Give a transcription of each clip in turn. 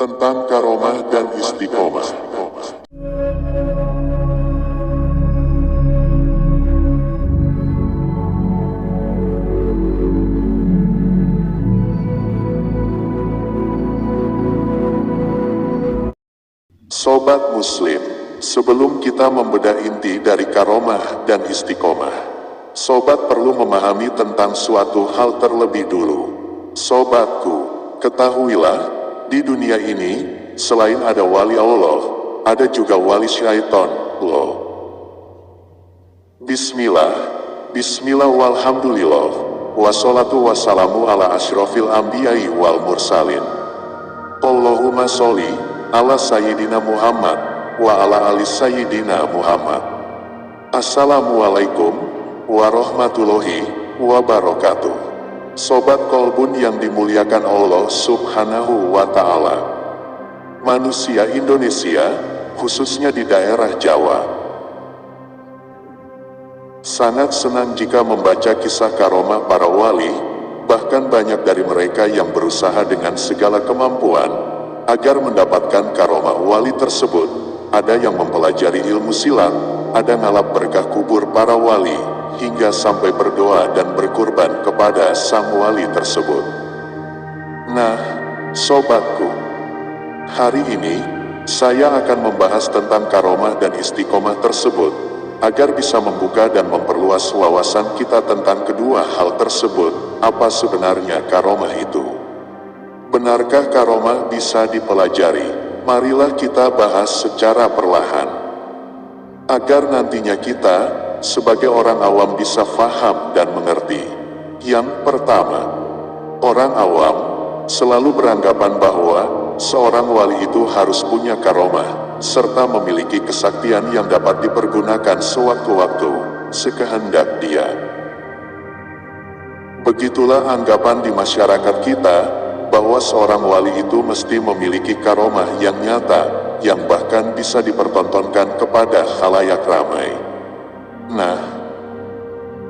tentang karomah dan istiqomah. Sobat Muslim, sebelum kita membedah inti dari karomah dan istiqomah, sobat perlu memahami tentang suatu hal terlebih dulu. Sobatku, ketahuilah, di dunia ini, selain ada wali Allah, ada juga wali syaitan, loh. Bismillah walhamdulillah, wassalatu wassalamu ala asyrafil anbiya'i wal mursalin. Allahumma sholli ala sayyidina Muhammad, wa ala ali sayyidina Muhammad. Assalamualaikum warahmatullahi wabarakatuh. Sobat Kolbun yang dimuliakan Allah Subhanahu wa Ta'ala. Manusia Indonesia, khususnya di daerah Jawa, sangat senang jika membaca kisah karomah para wali. Bahkan banyak dari mereka yang berusaha dengan segala kemampuan agar mendapatkan karomah wali tersebut. Ada yang mempelajari ilmu silat, ada ngalap berkah kubur para wali, hingga sampai berdoa dan berkurban kepada sang wali tersebut. Nah, sobatku, hari ini saya akan membahas tentang karomah dan istiqomah tersebut, agar bisa membuka dan memperluas wawasan kita tentang kedua hal tersebut. Apa sebenarnya karomah itu? Benarkah karomah bisa dipelajari? Marilah kita bahas secara perlahan, agar nantinya kita sebagai orang awam bisa faham dan mengerti. Yang pertama, orang awam selalu beranggapan bahwa seorang wali itu harus punya karomah, serta memiliki kesaktian yang dapat dipergunakan sewaktu-waktu, sekehendak dia. Begitulah anggapan di masyarakat kita, bahwa seorang wali itu mesti memiliki karomah yang nyata, yang bahkan bisa dipertontonkan kepada khalayak ramai. Nah,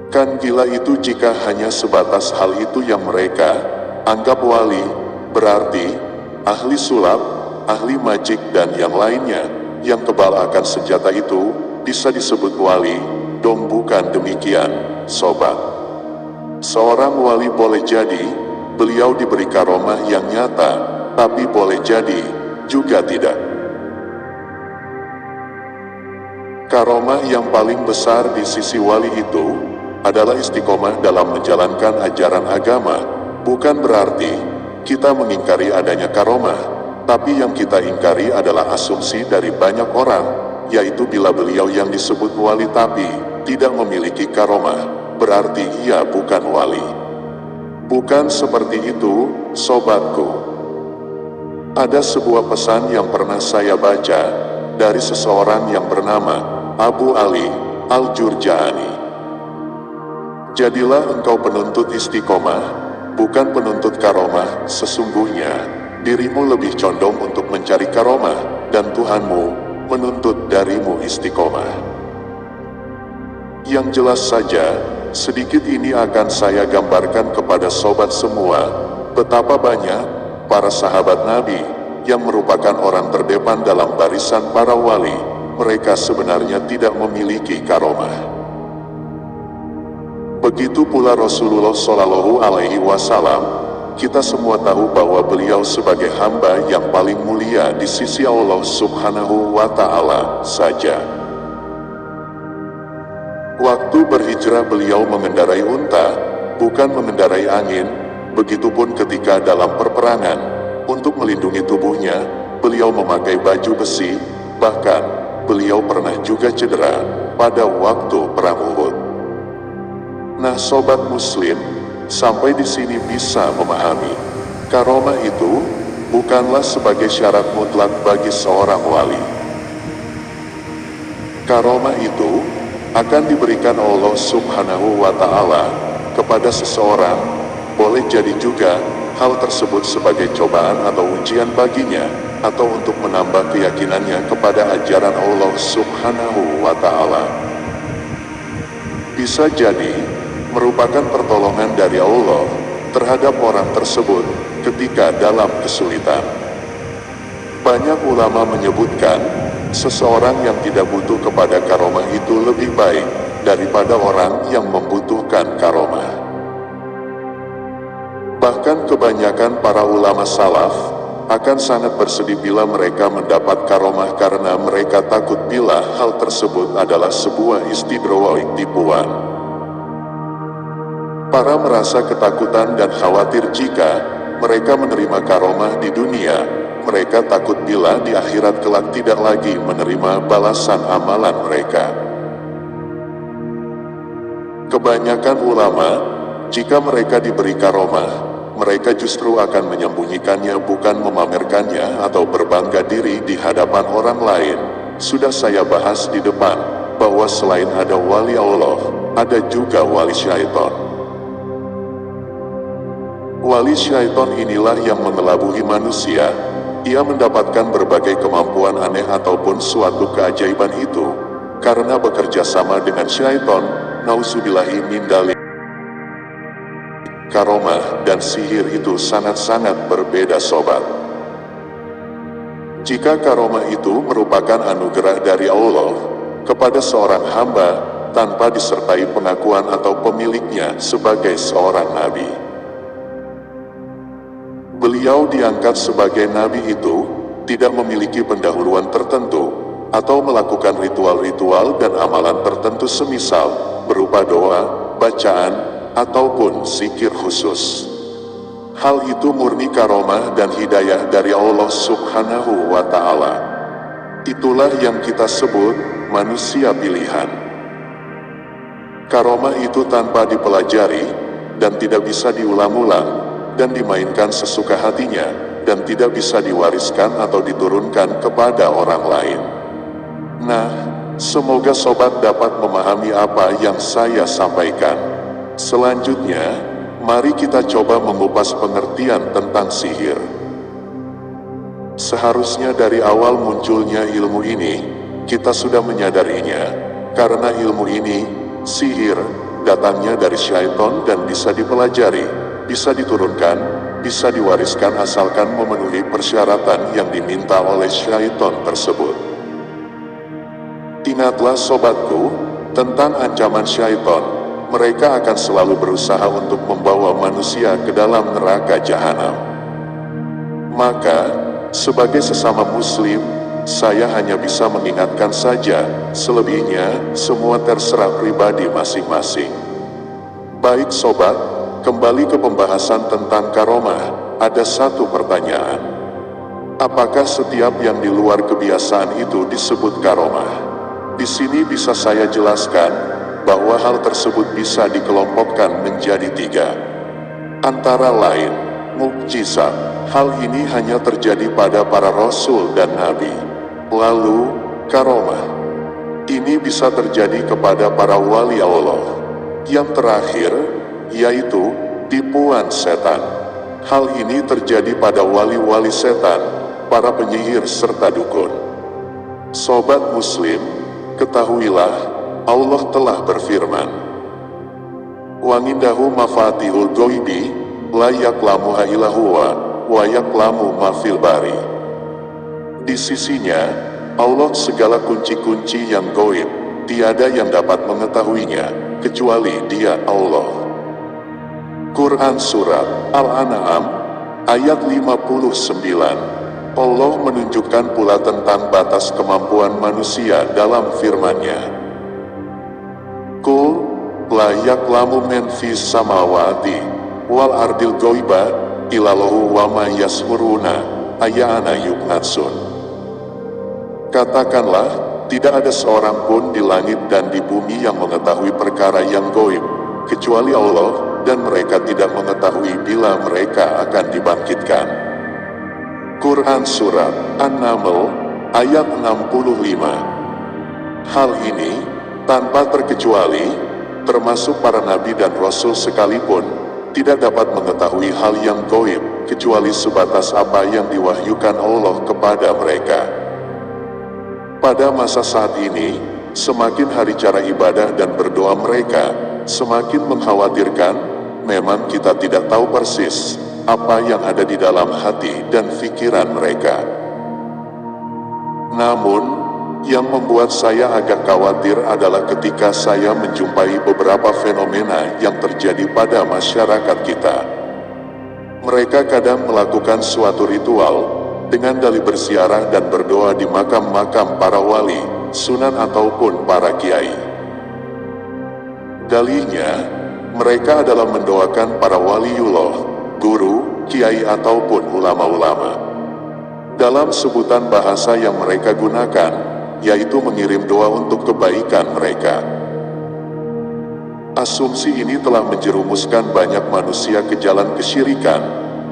kan gila itu jika hanya sebatas hal itu yang mereka anggap wali. Berarti ahli sulap, ahli majik dan yang lainnya yang kebal akan senjata itu bisa disebut wali. Dong, bukan demikian, sobat. Seorang wali boleh jadi beliau diberi karomah yang nyata, tapi boleh jadi juga tidak. Karomah yang paling besar di sisi wali itu adalah istiqomah dalam menjalankan ajaran agama. Bukan berarti kita mengingkari adanya karomah, tapi yang kita ingkari adalah asumsi dari banyak orang, yaitu bila beliau yang disebut wali tapi tidak memiliki karomah, berarti ia bukan wali. Bukan seperti itu, sobatku. Ada sebuah pesan yang pernah saya baca dari seseorang yang bernama Abu Ali Al-Jurjani. Jadilah engkau penuntut istiqomah, bukan penuntut karomah. Sesungguhnya dirimu lebih condong untuk mencari karomah, dan Tuhanmu menuntut darimu istiqomah. Yang jelas saja, sedikit ini akan saya gambarkan kepada sobat semua, betapa banyak para sahabat Nabi yang merupakan orang terdepan dalam barisan para wali, mereka sebenarnya tidak memiliki karomah. Begitu pula Rasulullah Shallallahu Alaihi Wasallam, kita semua tahu bahwa beliau sebagai hamba yang paling mulia di sisi Allah Subhanahu wa Ta'ala saja. Waktu berhijrah beliau mengendarai unta, bukan mengendarai angin. Begitupun ketika dalam perperangan, untuk melindungi tubuhnya, beliau memakai baju besi. Bahkan, beliau pernah juga cedera pada waktu perang Uhud. Nah, sobat muslim, sampai di sini bisa memahami, karomah itu bukanlah sebagai syarat mutlak bagi seorang wali. Karomah itu akan diberikan Allah Subhanahu wa Ta'ala kepada seseorang. Boleh jadi juga hal tersebut sebagai cobaan atau ujian baginya, atau untuk menambah keyakinannya kepada ajaran Allah Subhanahu wa Ta'ala. Bisa jadi merupakan pertolongan dari Allah terhadap orang tersebut ketika dalam kesulitan. Banyak ulama menyebutkan, seseorang yang tidak butuh kepada karomah itu lebih baik daripada orang yang membutuhkan karomah. Bahkan kebanyakan para ulama salaf akan sangat bersedih bila mereka mendapat karomah karena mereka takut bila hal tersebut adalah sebuah istidraj, tipuan. Para merasa ketakutan dan khawatir jika mereka menerima karomah di dunia, mereka takut bila di akhirat kelak tidak lagi menerima balasan amalan mereka. Kebanyakan ulama, jika mereka diberi karomah, mereka justru akan menyembunyikannya, bukan memamerkannya atau berbangga diri di hadapan orang lain. Sudah saya bahas di depan, bahwa selain ada wali Allah, ada juga wali syaitan. Wali syaitan inilah yang mengelabui manusia. Ia mendapatkan berbagai kemampuan aneh ataupun suatu keajaiban itu karena bekerja sama dengan syaitan. Nauzubillahi min dzalik. Karomah dan sihir itu sangat-sangat berbeda, sobat. Jika karomah itu merupakan anugerah dari Allah kepada seorang hamba tanpa disertai pengakuan atau pemiliknya sebagai seorang nabi, beliau diangkat sebagai nabi itu tidak memiliki pendahuluan tertentu atau melakukan ritual-ritual dan amalan tertentu semisal berupa doa, bacaan, ataupun zikir khusus. Hal itu murni karomah dan hidayah dari Allah Subhanahu wa Ta'ala. Itulah yang kita sebut manusia pilihan. Karomah itu tanpa dipelajari dan tidak bisa diulang-ulang dan dimainkan sesuka hatinya, dan tidak bisa diwariskan atau diturunkan kepada orang lain. Nah, semoga sobat dapat memahami apa yang saya sampaikan. Selanjutnya, mari kita coba mengupas pengertian tentang sihir. Seharusnya dari awal munculnya ilmu ini, kita sudah menyadarinya, karena ilmu ini, sihir, datangnya dari syaitan dan bisa dipelajari, bisa diturunkan, bisa diwariskan asalkan memenuhi persyaratan yang diminta oleh syaitan tersebut. Ingatlah sobatku, tentang ancaman syaitan, mereka akan selalu berusaha untuk membawa manusia ke dalam neraka jahanam. Maka, sebagai sesama muslim, saya hanya bisa mengingatkan saja, selebihnya, semua terserah pribadi masing-masing. Baik sobat, kembali ke pembahasan tentang karomah, ada satu pertanyaan. Apakah setiap yang di luar kebiasaan itu disebut karomah? Di sini bisa saya jelaskan, bahwa hal tersebut bisa dikelompokkan menjadi 3. Antara lain, mukjizat. Hal ini hanya terjadi pada para rasul dan nabi. Lalu, karomah. Ini bisa terjadi kepada para wali Allah. Yang terakhir, yaitu tipuan setan. Hal ini terjadi pada wali-wali setan, para penyihir serta dukun. Sobat muslim, ketahuilah, Allah telah berfirman, "Wa indahu mafatihul ghaibi, la ya'lamuha illa huwa, wa ya'lamu ma fil bari." Di sisinya, Allah segala kunci-kunci yang gaib, tiada yang dapat mengetahuinya, kecuali Dia Allah. Quran Surat Al-An'am ayat 59. Allah menunjukkan pula tentang batas kemampuan manusia dalam firman-Nya. Qul la ya'lamu man fis samawati wal ardil ghaiba illallahu wa ma yashuruna ayyana yub'atsun. Katakanlah, tidak ada seorang pun di langit dan di bumi yang mengetahui perkara yang gaib, kecuali Allah, dan mereka tidak mengetahui bila mereka akan dibangkitkan. Quran Surat An-Naml ayat 65. Hal ini, tanpa terkecuali, termasuk para nabi dan rasul sekalipun, tidak dapat mengetahui hal yang gaib, kecuali sebatas apa yang diwahyukan Allah kepada mereka. Pada masa saat ini, semakin hari cara ibadah dan berdoa mereka, semakin mengkhawatirkan. Memang kita tidak tahu persis apa yang ada di dalam hati dan pikiran mereka. Namun, yang membuat saya agak khawatir adalah ketika saya menjumpai beberapa fenomena yang terjadi pada masyarakat kita. Mereka kadang melakukan suatu ritual dengan dalih berziarah dan berdoa di makam-makam para wali, sunan ataupun para kiai. Dalihnya, mereka adalah mendoakan para waliullah, guru, kiai ataupun ulama-ulama. Dalam sebutan bahasa yang mereka gunakan, yaitu mengirim doa untuk kebaikan mereka. Asumsi ini telah menjerumuskan banyak manusia ke jalan kesyirikan.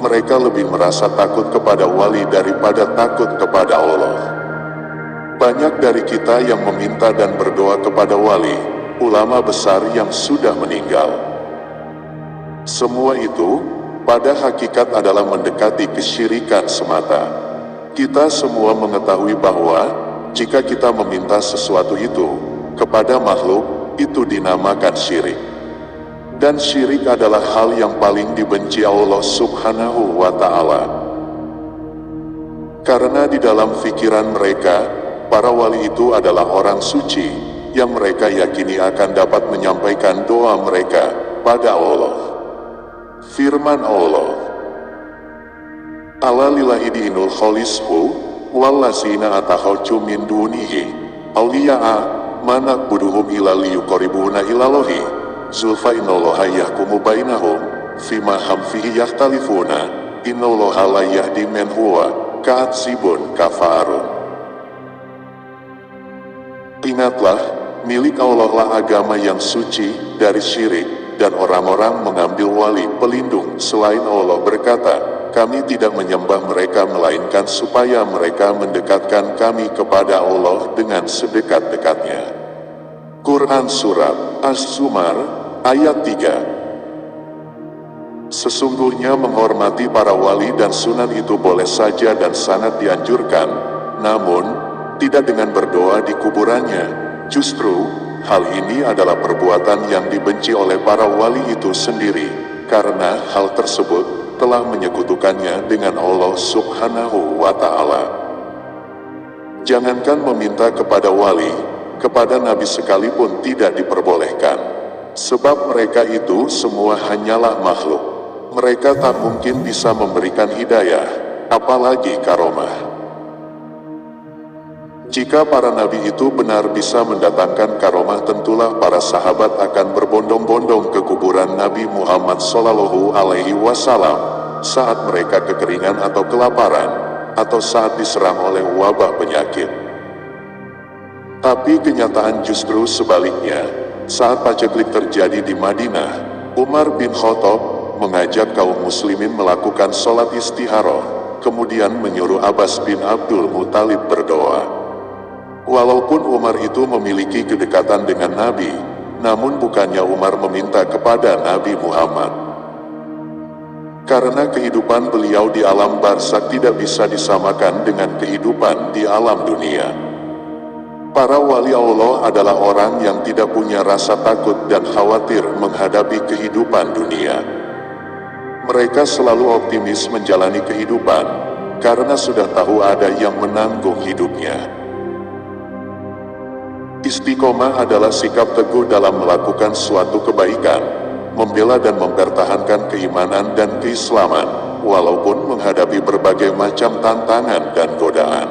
Mereka lebih merasa takut kepada wali daripada takut kepada Allah. Banyak dari kita yang meminta dan berdoa kepada wali, ulama besar yang sudah meninggal. Semua itu, pada hakikat adalah mendekati kesyirikan semata. Kita semua mengetahui bahwa jika kita meminta sesuatu itu kepada makhluk, itu dinamakan syirik. Dan syirik adalah hal yang paling dibenci Allah Subhanahu wa Ta'ala. Karena di dalam pikiran mereka, para wali itu adalah orang suci yang mereka yakini akan dapat menyampaikan doa mereka pada Allah. Firman Allah, "Ala lillahi dinul khalishu wallazina atakhadhu min dunihi awliya'a manak buduhum ila liyuqarribuna ilallahi zulfa innallaha yahkumu bainahum fima hum fihi yakhtalifuna innallaha la yahdi man huwa kadzibun kafarun." Ingatlah, milik Allah lah agama yang suci dari syirik, dan orang-orang mengambil wali pelindung selain Allah berkata, "Kami tidak menyembah mereka melainkan supaya mereka mendekatkan kami kepada Allah dengan sedekat-dekatnya." Quran Surat As-Zumar ayat 3. Sesungguhnya menghormati para wali dan sunan itu boleh saja dan sangat dianjurkan, namun tidak dengan berdoa di kuburannya. Justru, hal ini adalah perbuatan yang dibenci oleh para wali itu sendiri, karena hal tersebut telah menyekutukannya dengan Allah Subhanahu wa Ta'ala. Jangankan meminta kepada wali, kepada nabi sekalipun tidak diperbolehkan. Sebab mereka itu semua hanyalah makhluk. Mereka tak mungkin bisa memberikan hidayah, apalagi karomah. Jika para nabi itu benar bisa mendatangkan karomah, tentulah para sahabat akan berbondong-bondong ke kuburan Nabi Muhammad Shallallahu Alaihi Wasallam saat mereka kekeringan atau kelaparan, atau saat diserang oleh wabah penyakit. Tapi kenyataan justru sebaliknya. Saat paceklik terjadi di Madinah, Umar bin Khattab mengajak kaum muslimin melakukan sholat istikharah, kemudian menyuruh Abbas bin Abdul Muthalib berdoa. Walaupun Umar itu memiliki kedekatan dengan Nabi, namun bukannya Umar meminta kepada Nabi Muhammad. Karena kehidupan beliau di alam barzakh tidak bisa disamakan dengan kehidupan di alam dunia. Para wali Allah adalah orang yang tidak punya rasa takut dan khawatir menghadapi kehidupan dunia. Mereka selalu optimis menjalani kehidupan, karena sudah tahu ada yang menanggung hidupnya. Istiqomah adalah sikap teguh dalam melakukan suatu kebaikan, membela dan mempertahankan keimanan dan keislaman, walaupun menghadapi berbagai macam tantangan dan godaan.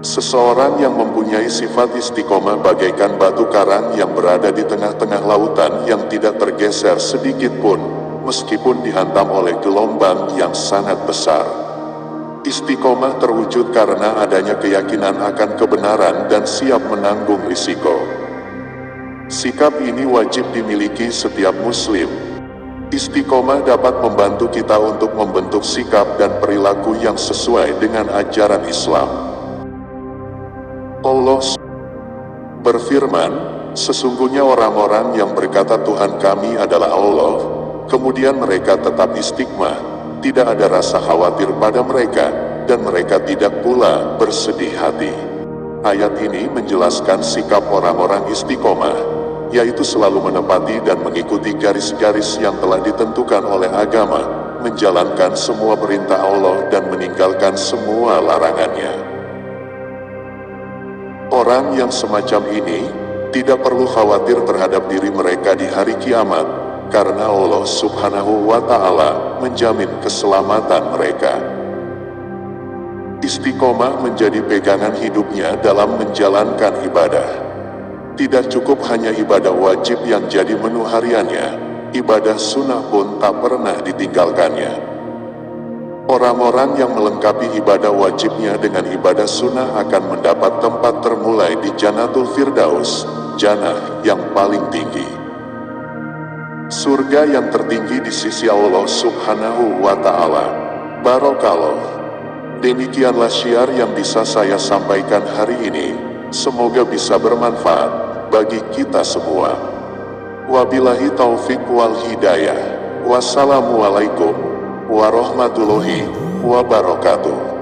Seseorang yang mempunyai sifat istiqomah bagaikan batu karang yang berada di tengah-tengah lautan yang tidak tergeser sedikit pun, meskipun dihantam oleh gelombang yang sangat besar. Istiqomah terwujud karena adanya keyakinan akan kebenaran dan siap menanggung risiko. Sikap ini wajib dimiliki setiap muslim. Istiqomah dapat membantu kita untuk membentuk sikap dan perilaku yang sesuai dengan ajaran Islam. Allah berfirman, "Sesungguhnya orang-orang yang berkata Tuhan kami adalah Allah, kemudian mereka tetap istiqomah, tidak ada rasa khawatir pada mereka, dan mereka tidak pula bersedih hati." Ayat ini menjelaskan sikap orang-orang istiqomah, yaitu selalu menepati dan mengikuti garis-garis yang telah ditentukan oleh agama, menjalankan semua perintah Allah dan meninggalkan semua larangannya. Orang yang semacam ini tidak perlu khawatir terhadap diri mereka di hari kiamat, karena Allah Subhanahu wa Ta'ala menjamin keselamatan mereka. Istiqomah menjadi pegangan hidupnya dalam menjalankan ibadah. Tidak cukup hanya ibadah wajib yang jadi menu hariannya, ibadah sunnah pun tak pernah ditinggalkannya. Orang-orang yang melengkapi ibadah wajibnya dengan ibadah sunnah akan mendapat tempat termulai di Jannatul Firdaus, jannah yang paling tinggi. Surga yang tertinggi di sisi Allah Subhanahu wa Ta'ala. Barokallah. Demikianlah syiar yang bisa saya sampaikan hari ini. Semoga bisa bermanfaat bagi kita semua. Wabillahi taufik wal hidayah. Wassalamualaikum warahmatullahi wabarakatuh.